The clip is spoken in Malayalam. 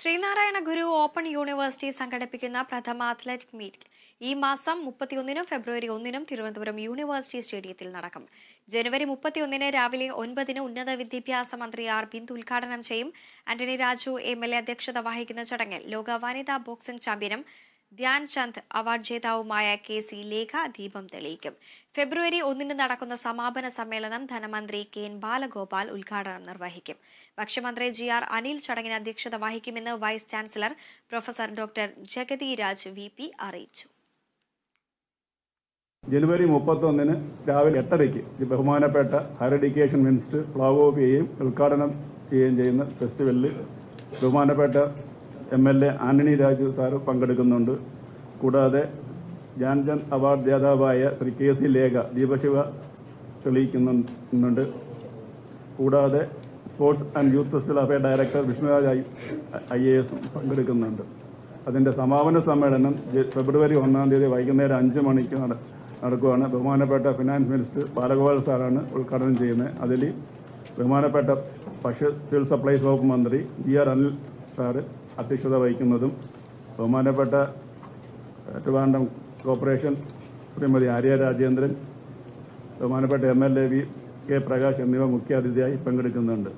ശ്രീനാരായണ ഗുരു ഓപ്പൺ യൂണിവേഴ്സിറ്റി സംഘടിപ്പിക്കുന്ന പ്രഥമ അത്ലറ്റിക് മീറ്റ് ഈ മാസം 31 ഫെബ്രുവരി 1 തിരുവനന്തപുരം യൂണിവേഴ്സിറ്റി സ്റ്റേഡിയത്തിൽ നടക്കും. ജനുവരി 31 രാവിലെ 9 ഉന്നത വിദ്യാഭ്യാസ മന്ത്രി ആർ ബിന്ദു ഉദ്ഘാടനം ചെയ്യും. ആന്റണി രാജു MLA അധ്യക്ഷത വഹിക്കുന്ന ചടങ്ങിൽ ലോക വനിതാ ബോക്സിംഗ് ചാമ്പ്യനും ധ്യാൻ ചന്ദ് അവാർഡ് ജേതാവുമായ KC ലേഖ ദീപം തെളിയിക്കും. ഫെബ്രുവരി 1 നടക്കുന്ന സമാപന സമ്മേളനം ധനമന്ത്രി KN ബാലഗോപാൽ ഉദ്ഘാടനം നിർവഹിക്കും. ഭക്ഷ്യമന്ത്രി GR അനിൽ ചടങ്ങിന് അധ്യക്ഷത വഹിക്കുമെന്ന് vice chancellor professor doctor Jagathi Raj VP അറിയിച്ചു. ജനുവരി 31 രാവിലെ 8:30 ബഹുമാനപ്പെട്ട higher education minister flag off ചെയ്യുകയും ഉദ്ഘാടനം ചെയ്യുകയും ചെയ്യുന്ന ഫെസ്റ്റിവലിൽ ബഹുമാനപ്പെട്ട MLA ആന്റണി രാജു സാറ് പങ്കെടുക്കുന്നുണ്ട്. കൂടാതെ ധ്യാൻചന്ദ് അവാർഡ് ജേതാവായ ശ്രീ KC ലേഖ ദീപശിവ തെളിയിക്കുന്നുണ്ട്. കൂടാതെ sports and youth festival affair director Vishnuraj IAS പങ്കെടുക്കുന്നുണ്ട്. അതിൻ്റെ സമാപന സമ്മേളനം ഫെബ്രുവരി 1 വൈകുന്നേരം 5 മണിക്ക് നടക്കുകയാണ്. ബഹുമാനപ്പെട്ട ഫിനാൻസ് മിനിസ്റ്റർ ബാലഗോപാൽ സാറാണ് ഉദ്ഘാടനം ചെയ്യുന്നത്. അതിൽ ബഹുമാനപ്പെട്ട ഭക്ഷ്യ സിവിൽ സപ്ലൈസ് വകുപ്പ് മന്ത്രി GR അനിൽ സാറ് അധ്യക്ഷത വഹിക്കുന്നതും ബഹുമാനപ്പെട്ട ട്രിവാൻഡ്രം കോർപ്പറേഷൻ ശ്രീമതി ആര്യ രാജേന്ദ്രൻ, ബഹുമാനപ്പെട്ട MLA VK പ്രകാശ് എന്നിവ മുഖ്യാതിഥിയായി പങ്കെടുക്കുന്നുണ്ട്.